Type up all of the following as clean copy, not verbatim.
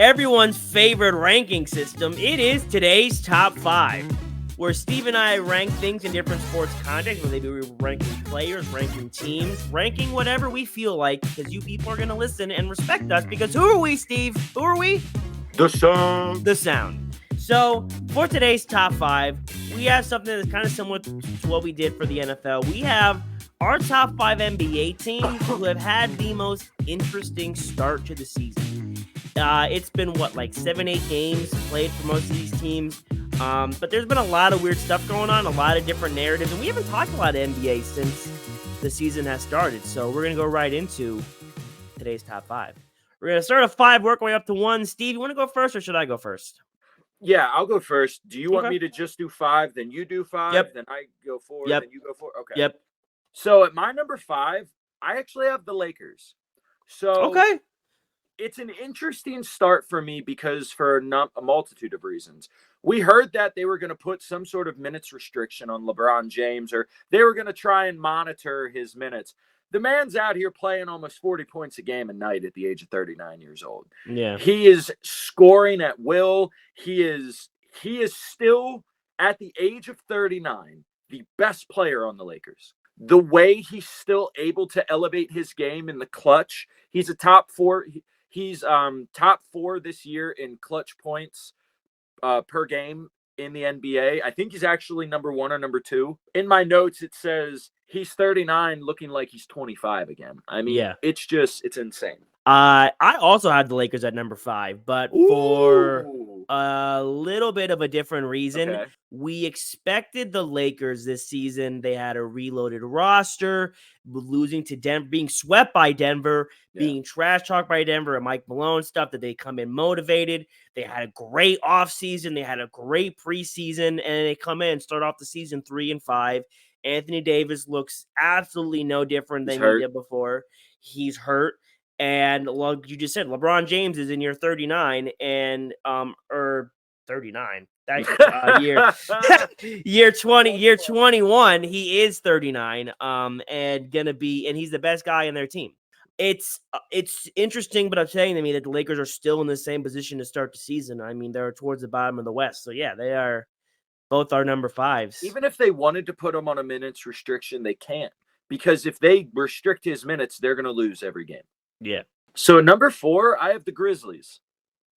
everyone's favorite ranking system. It is today's top 5, where Steve and I rank things in different sports contexts, whether we're ranking players, ranking teams, ranking whatever we feel like, because you people are going to listen and respect us, because who are we, Steve? Who are we? The Sound. The Sound. So, for today's top 5, we have something that's kind of similar to what we did for the NFL. We have our top 5 NBA teams who have had the most interesting start to the season. It's been, 7, 8 games played for most of these teams. But there's been a lot of weird stuff going on, a lot of different narratives, and we haven't talked a lot of NBA since the season has started. So we're going to go right into today's top 5. We're going to start at 5, work our way up to 1. Steve, you want to go first, or should I go first? Yeah, I'll go first. Do you want me to just do 5, then you do 5, Yep. then I go 4, Yep. then you go 4? Okay. Yep. So at my number 5, I actually have the Lakers. So okay. It's an interesting start for me because for a multitude of reasons. We heard that they were going to put some sort of minutes restriction on LeBron James, or they were going to try and monitor his minutes. The man's out here playing almost 40 points a game a night at the age of 39 years old. Yeah. He is scoring at will. He is still, at the age of 39, the best player on the Lakers. The way he's still able to elevate his game in the clutch, he's a top 4. He's top 4 this year in clutch points per game in the NBA. I think he's actually number 1 or number 2. In my notes, it says he's 39 looking like he's 25 again. I mean, It's insane. I also had the Lakers at number 5, but for a little bit of a different reason. Okay. We expected the Lakers this season. They had a reloaded roster, losing to Denver, being swept by Denver, being trash talked by Denver and Mike Malone stuff, that they come in motivated. They had a great offseason. They had a great preseason, and they come in and start off the season 3-5. Anthony Davis looks absolutely no different than he did before. He's hurt. And like you just said, LeBron James is in year 39 and or 39 that year 21 he is 39 and he's the best guy in their team. It's interesting, but I'm saying to me that the Lakers are still in the same position to start the season. I mean, they're towards the bottom of the West, so yeah, they are both our number 5s. Even if they wanted to put him on a minutes restriction, they can't, because if they restrict his minutes, they're going to lose every game. Yeah. So number 4, I have the Grizzlies.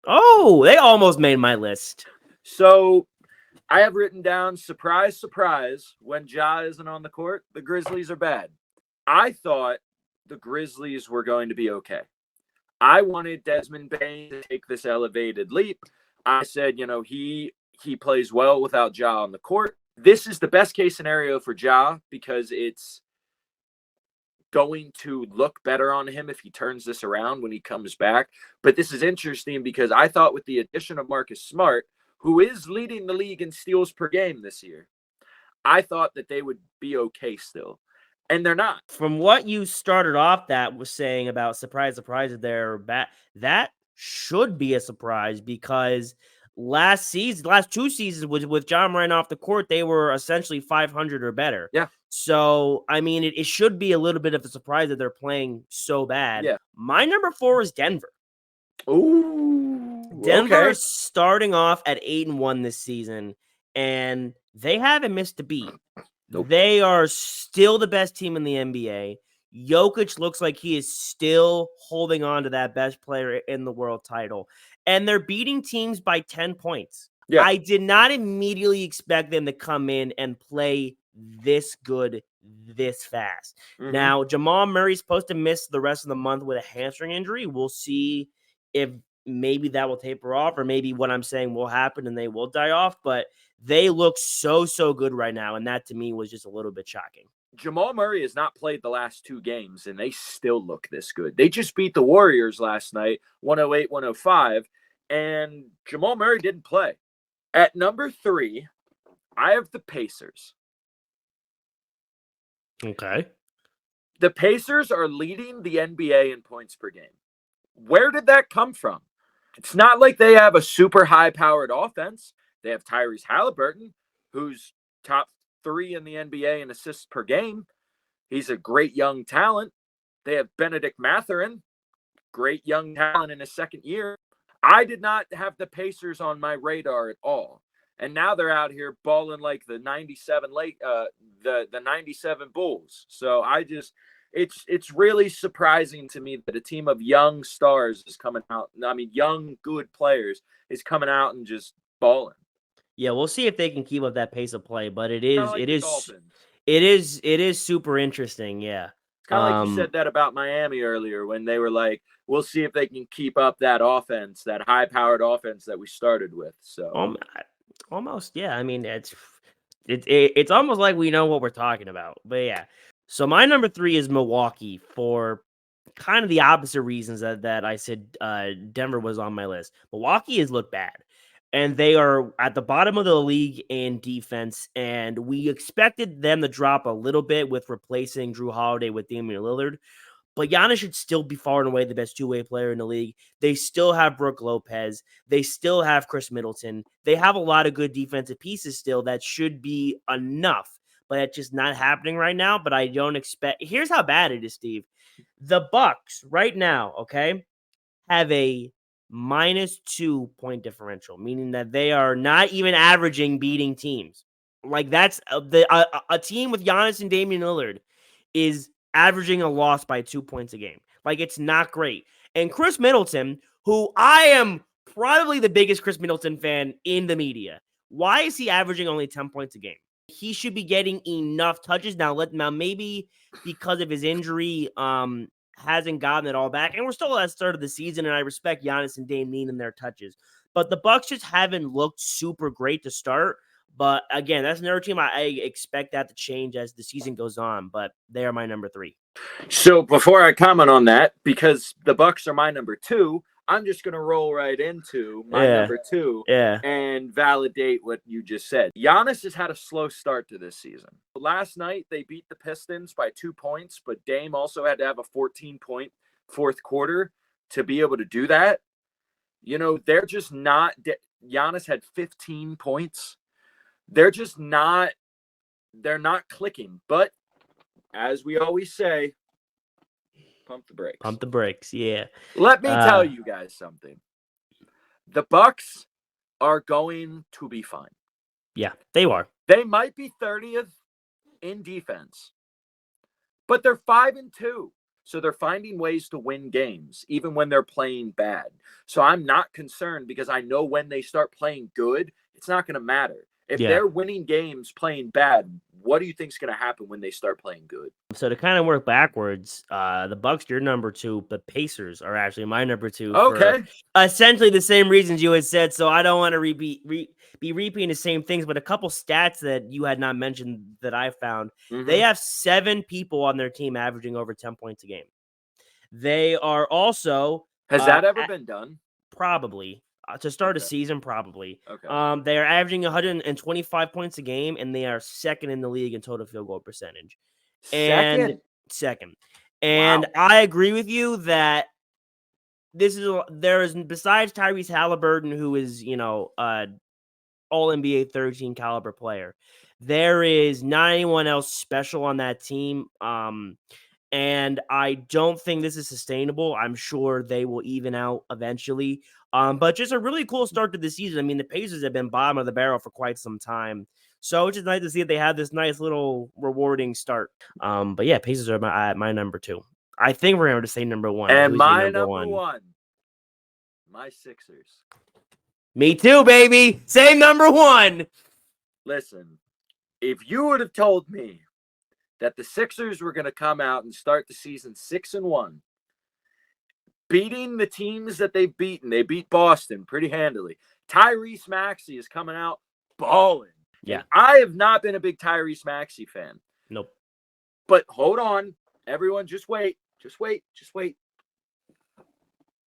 Oh, they almost made my list. So I have written down, surprise, surprise, when Ja isn't on the court, the Grizzlies are bad. I thought the Grizzlies were going to be okay. I wanted Desmond Bane to take this elevated leap. I said, he plays well without Ja on the court. This is the best case scenario for Ja because it's going to look better on him if he turns this around when he comes back. But this is interesting because I thought with the addition of Marcus Smart, who is leading the league in steals per game this year, I thought that they would be okay still. And they're not. From what you started off that was saying about surprise, that should be a surprise because last 2 seasons with John Moran off the court, they were essentially 500 or better. Yeah. So, I mean, it should be a little bit of a surprise that they're playing so bad. Yeah. My number 4 is Denver. Ooh. Denver is starting off at 8-1 this season, and they haven't missed a beat. Nope. They are still the best team in the NBA. Jokic looks like he is still holding on to that best player in the world title. And they're beating teams by 10 points. Yeah. I did not immediately expect them to come in and play this good this fast. Mm-hmm. Now, Jamal Murray's supposed to miss the rest of the month with a hamstring injury. We'll see if maybe that will taper off, or maybe what I'm saying will happen and they will die off. But they look so good right now, and that to me was just a little bit shocking. Jamal Murray has not played the last 2 games, and they still look this good. They just beat the Warriors last night, 108-105, and Jamal Murray didn't play. At number 3, I have the Pacers. Okay. The Pacers are leading the NBA in points per game. Where did that come from? It's not like they have a super high-powered offense. They have Tyrese Halliburton, who's top 3 in the NBA in assists per game. He's a great young talent. They have Benedict Mathurin, great young talent in his second year. I did not have the Pacers on my radar at all. And now they're out here balling like the 97 the 97 Bulls. So it's really surprising to me that a team of young stars is coming out. I mean, young good players is coming out and just balling. Yeah, we'll see if they can keep up that pace of play, but Kind of like the Dolphins. it is super interesting, yeah. It's kind of like you said that about Miami earlier when they were like, we'll see if they can keep up that offense, that high-powered offense that we started with. So almost, yeah. I mean, it's almost like we know what we're talking about. But yeah. So my number 3 is Milwaukee for kind of the opposite reasons that I said Denver was on my list. Milwaukee has looked bad. And they are at the bottom of the league in defense, and we expected them to drop a little bit with replacing Drew Holiday with Damian Lillard. But Giannis should still be far and away the best two-way player in the league. They still have Brook Lopez. They still have Chris Middleton. They have a lot of good defensive pieces still that should be enough, but it's just not happening right now. But I don't expect. Here's how bad it is, Steve. The Bucks right now, okay, have a -2 point differential, meaning that they are not even averaging beating teams. Like that's a team with Giannis and Damian Lillard is averaging a loss by 2 points a game. Like it's not great. And Chris Middleton, who I am probably the biggest Chris Middleton fan in the media, why is he averaging only 10 points a game? He should be getting enough touches now. Maybe because of his injury, hasn't gotten it all back. And we're still at the start of the season, and I respect Giannis and Dame needing their touches. But the Bucks just haven't looked super great to start. But again, that's another team I expect that to change as the season goes on. But they are my number 3. So before I comment on that, because the Bucks are my number 2, I'm just going to roll right into my number 2 and validate what you just said. Giannis has had a slow start to this season. Last night, they beat the Pistons by 2 points, but Dame also had to have a 14-point fourth quarter to be able to do that. You know, they're just not – Giannis had 15 points. They're just not – they're not clicking. But as we always say, pump the brakes. Pump the brakes, yeah. Let me tell you guys something. The Bucks are going to be fine. Yeah, they are. They might be 30th in defense, but they're 5-2. So they're finding ways to win games, even when they're playing bad. So I'm not concerned because I know when they start playing good, it's not going to matter. If they're winning games playing bad, what do you think is going to happen when they start playing good? So to kind of work backwards, the Bucks, your number 2, but Pacers are actually my number 2. Okay. For essentially the same reasons you had said. So I don't want to be repeating the same things, but a couple stats that you had not mentioned that I found. Mm-hmm. They have 7 people on their team averaging over 10 points a game. They are also has that ever been done? Probably. To start a season, probably. Okay. They are averaging 125 points a game, and they are second in the league in total field goal percentage. Second. And wow. I agree with you that there is, besides Tyrese Halliburton, who is, all NBA 13 caliber player, there is not anyone else special on that team. And I don't think this is sustainable. I'm sure they will even out eventually. But just a really cool start to the season. I mean, the Pacers have been bottom of the barrel for quite some time. So it's just nice to see that they have this nice little rewarding start. But yeah, Pacers are my number 2. I think we're going to say number 1. And my number one, my Sixers. Me too, baby. Same number 1. Listen, if you would have told me that the Sixers were going to come out and start the season 6-1, beating the teams that they've beaten. They beat Boston pretty handily. Tyrese Maxey is coming out balling. Yeah. And I have not been a big Tyrese Maxey fan. Nope. But hold on. Everyone, just wait. Just wait. Just wait.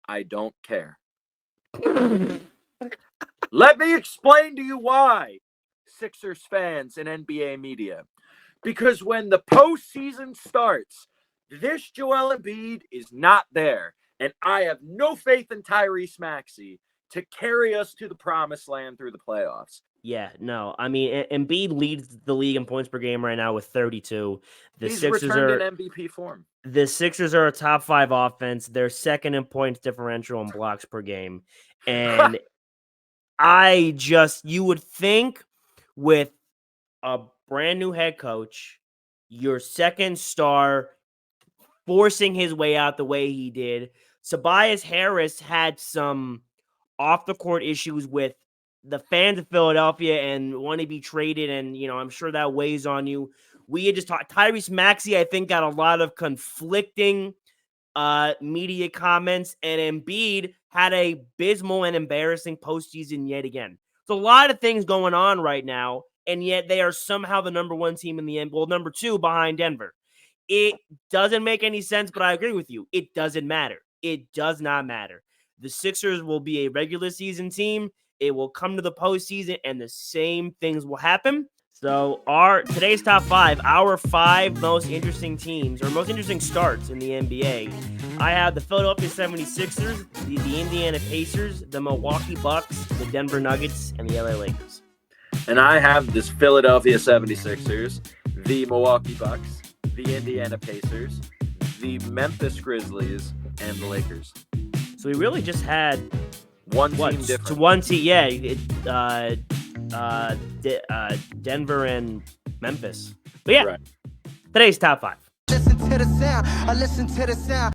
I don't care. Let me explain to you why, Sixers fans and NBA media. Because when the postseason starts, this Joel Embiid is not there. And I have no faith in Tyrese Maxey to carry us to the promised land through the playoffs. Yeah, no. I mean, Embiid leads the league in points per game right now with 32. He's returned in MVP form. The Sixers are a top 5 offense. They're second in points differential and blocks per game. And you would think with a brand new head coach, your second star forcing his way out the way he did. Tobias Harris had some off the court issues with the fans of Philadelphia and want to be traded. And, I'm sure that weighs on you. We had just talked. Tyrese Maxey, I think, got a lot of conflicting media comments, and Embiid had a abysmal and embarrassing postseason yet again. So a lot of things going on right now, and yet they are somehow the number 1 team in the NBA. Well, number 2 behind Denver. It doesn't make any sense, but I agree with you. It doesn't matter. It does not matter. The Sixers will be a regular season team. It will come to the postseason, and the same things will happen. So today's top 5, our 5 most interesting teams or most interesting starts in the NBA. I have the Philadelphia 76ers, the Indiana Pacers, the Milwaukee Bucks, the Denver Nuggets, and the LA Lakers. And I have this Philadelphia 76ers, the Milwaukee Bucks, the Indiana Pacers, the Memphis Grizzlies, and the Lakers. So we really just had one team different. To one team, yeah. Denver and Memphis. But yeah, right. Today's top 5. Listen to the sound. I listen to the sound.